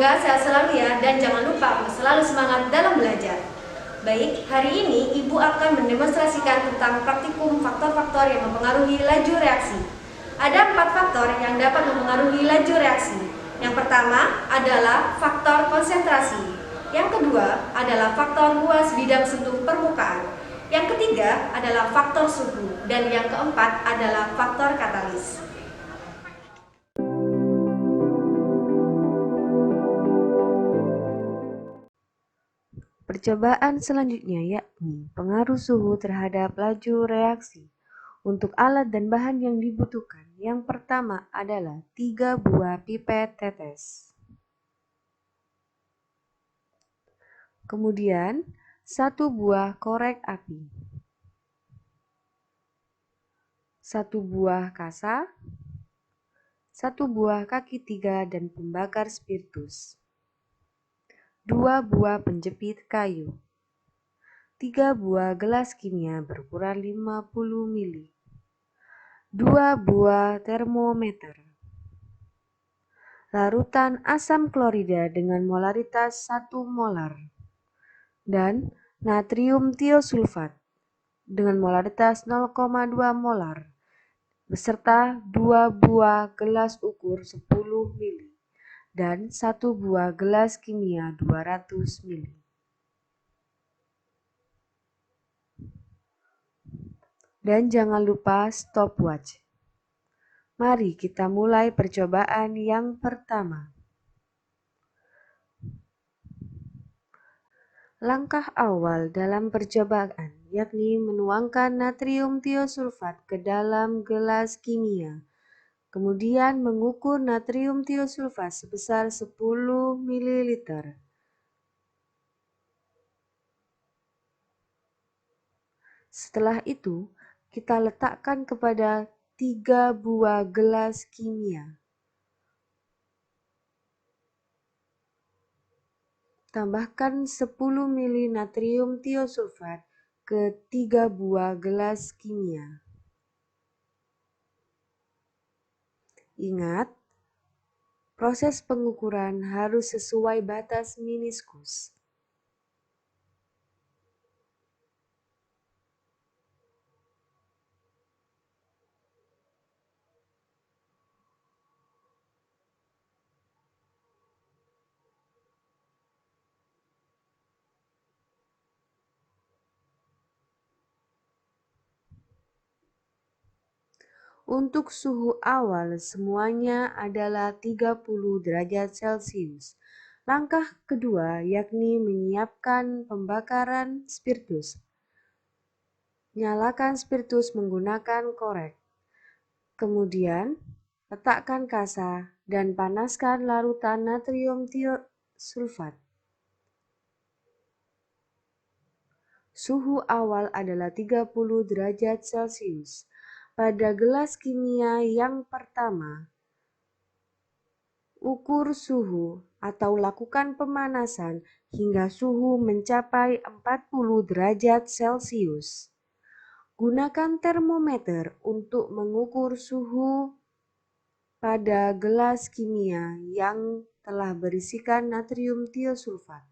Semoga sehat selalu ya, dan jangan lupa untuk selalu semangat dalam belajar. Baik, hari ini Ibu akan mendemonstrasikan tentang praktikum faktor-faktor yang mempengaruhi laju reaksi. Ada 4 faktor yang dapat mempengaruhi laju reaksi. Yang pertama adalah faktor konsentrasi. Yang kedua adalah faktor luas bidang sentuh permukaan. Yang ketiga adalah faktor suhu. Dan yang keempat adalah faktor katalis. Percobaan selanjutnya yakni pengaruh suhu terhadap laju reaksi. Untuk alat dan bahan yang dibutuhkan, yang pertama adalah 3 buah pipet tetes. Kemudian, 1 buah korek api. 1 buah kasa, 1 buah kaki 3 dan pembakar spiritus. 2 buah penjepit kayu. 3 buah gelas kimia berukuran 50 ml. 2 buah termometer. Larutan asam klorida dengan molaritas 1 molar. Dan natrium tiosulfat dengan molaritas 0,2 molar. Beserta 2 buah gelas ukur 10 ml. Dan 1 buah gelas kimia 200 ml. Dan jangan lupa stopwatch. Mari kita mulai percobaan yang pertama. Langkah awal dalam percobaan yakni menuangkan natrium tiosulfat ke dalam gelas kimia. Kemudian mengukur natrium tiosulfat sebesar 10 ml. Setelah itu, kita letakkan kepada 3 buah gelas kimia. Tambahkan 10 ml natrium tiosulfat ke 3 buah gelas kimia. Ingat, proses pengukuran harus sesuai batas meniskus. Untuk suhu awal semuanya adalah 30 derajat Celcius. Langkah kedua yakni menyiapkan pembakaran spiritus. Nyalakan spiritus menggunakan korek. Kemudian, letakkan kasa dan panaskan larutan natrium tiosulfat. Suhu awal adalah 30 derajat Celcius. Pada gelas kimia yang pertama, ukur suhu atau lakukan pemanasan hingga suhu mencapai 40 derajat Celcius. Gunakan termometer untuk mengukur suhu pada gelas kimia yang telah berisikan natrium tiosulfat.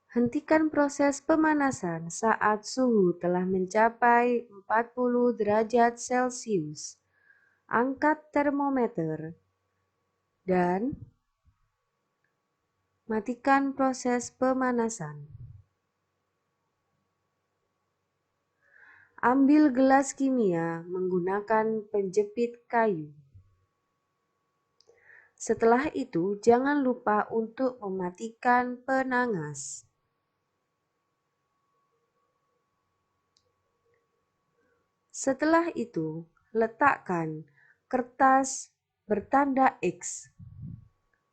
Hentikan proses pemanasan saat suhu telah mencapai 40 derajat Celcius. Angkat termometer dan matikan proses pemanasan. Ambil gelas kimia menggunakan penjepit kayu. Setelah itu, jangan lupa untuk mematikan penangas. Setelah itu, letakkan kertas bertanda X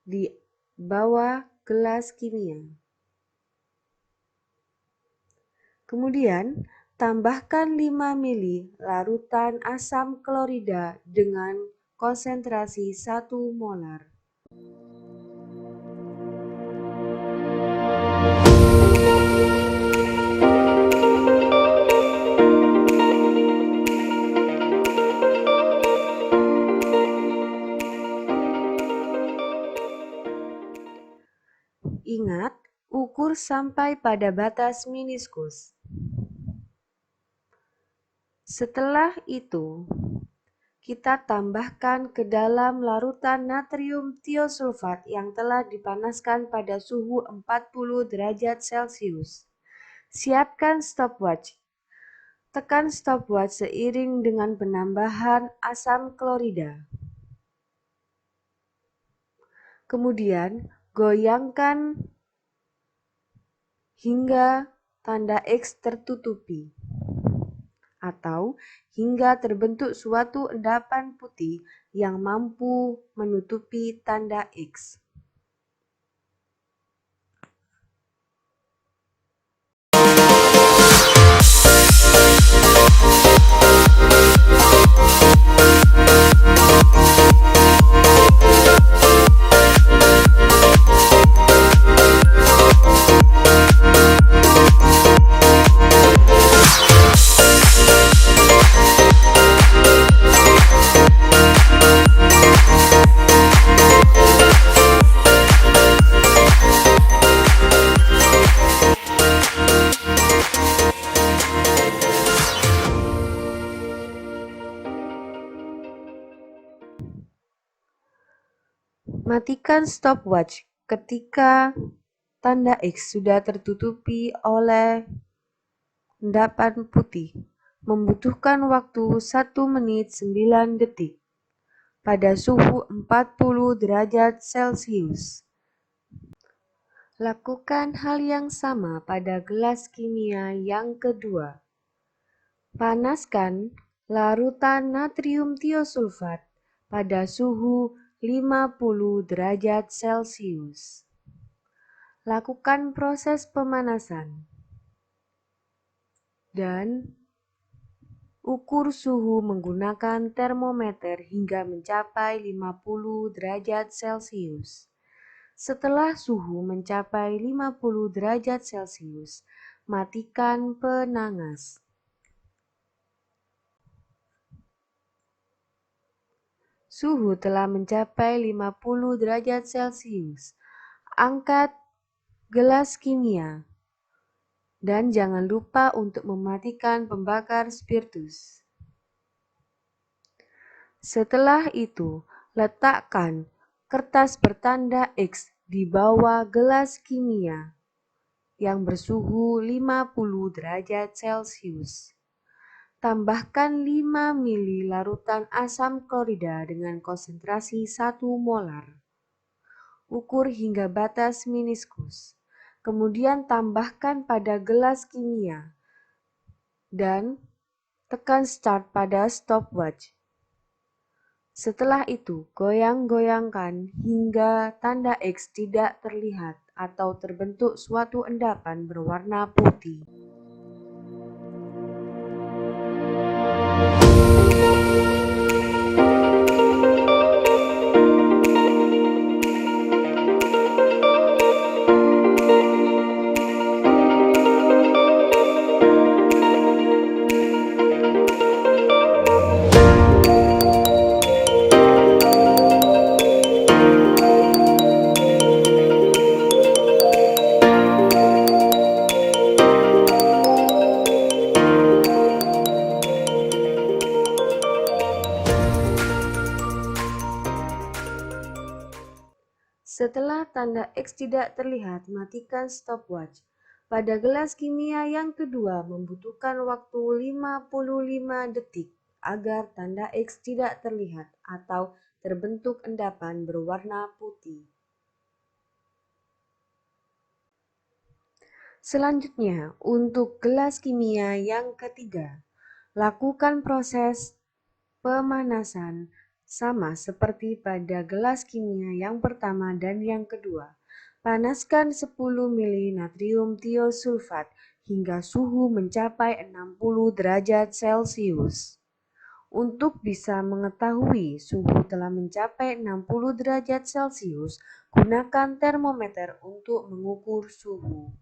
di bawah gelas kimia. Kemudian, tambahkan 5 ml larutan asam klorida dengan konsentrasi 1 molar. Ingat, ukur sampai pada batas meniskus. Setelah itu, kita tambahkan ke dalam larutan natrium tiosulfat yang telah dipanaskan pada suhu 40 derajat Celcius. Siapkan stopwatch. Tekan stopwatch seiring dengan penambahan asam klorida. Kemudian, goyangkan hingga tanda X tertutupi, atau hingga terbentuk suatu endapan putih yang mampu menutupi tanda X. Matikan stopwatch ketika tanda X sudah tertutupi oleh endapan putih. Membutuhkan waktu 1 menit 9 detik pada suhu 40 derajat Celcius. Lakukan hal yang sama pada gelas kimia yang kedua. Panaskan larutan natrium tiosulfat pada suhu 50 derajat Celcius. Lakukan proses pemanasan dan ukur suhu menggunakan termometer hingga mencapai 50 derajat Celcius. Setelah suhu mencapai 50 derajat Celcius, matikan penangas. Suhu telah mencapai 50 derajat Celcius. Angkat gelas kimia dan jangan lupa untuk mematikan pembakar spiritus. Setelah itu, letakkan kertas bertanda X di bawah gelas kimia yang bersuhu 50 derajat Celcius. Tambahkan 5 ml larutan asam klorida dengan konsentrasi 1 molar. Ukur hingga batas meniskus. Kemudian tambahkan pada gelas kimia dan tekan start pada stopwatch. Setelah itu, goyang-goyangkan hingga tanda X tidak terlihat atau terbentuk suatu endapan berwarna putih. Setelah tanda X tidak terlihat, matikan stopwatch. Pada gelas kimia yang kedua membutuhkan waktu 55 detik agar tanda X tidak terlihat atau terbentuk endapan berwarna putih. Selanjutnya, untuk gelas kimia yang ketiga, lakukan proses pemanasan sama seperti pada gelas kimia yang pertama dan yang kedua. Panaskan 10 ml natrium tiosulfat hingga suhu mencapai 60 derajat Celcius. Untuk bisa mengetahui suhu telah mencapai 60 derajat Celcius, gunakan termometer untuk mengukur suhu.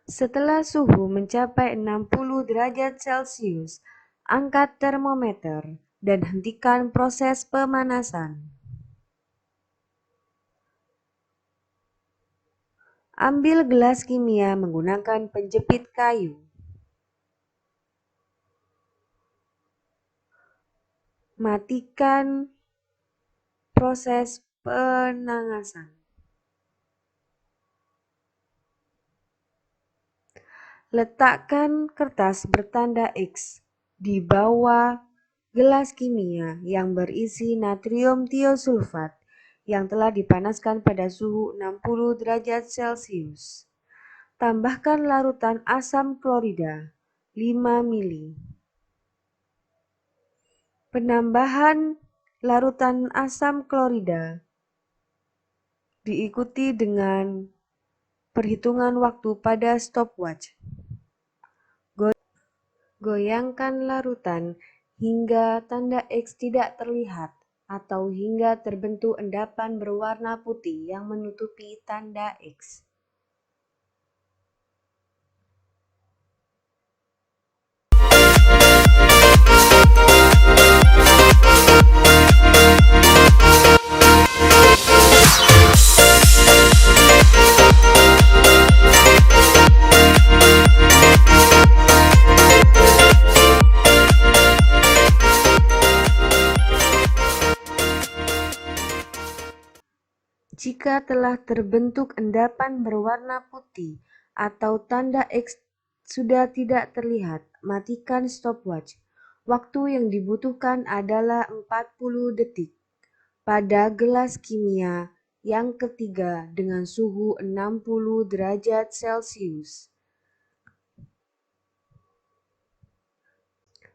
Setelah suhu mencapai 60 derajat Celcius, angkat termometer dan hentikan proses pemanasan. Ambil gelas kimia menggunakan penjepit kayu. Matikan proses penanasan. Letakkan kertas bertanda X di bawah gelas kimia yang berisi natrium tiosulfat yang telah dipanaskan pada suhu 60 derajat Celcius. Tambahkan larutan asam klorida 5 mili. Penambahan larutan asam klorida diikuti dengan perhitungan waktu pada stopwatch. Goyangkan larutan hingga tanda X tidak terlihat atau hingga terbentuk endapan berwarna putih yang menutupi tanda X. Jika telah terbentuk endapan berwarna putih atau tanda X sudah tidak terlihat, matikan stopwatch. Waktu yang dibutuhkan adalah 40 detik. Pada gelas kimia yang ketiga dengan suhu 60 derajat Celcius.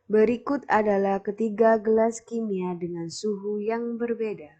Berikut adalah ketiga gelas kimia dengan suhu yang berbeda.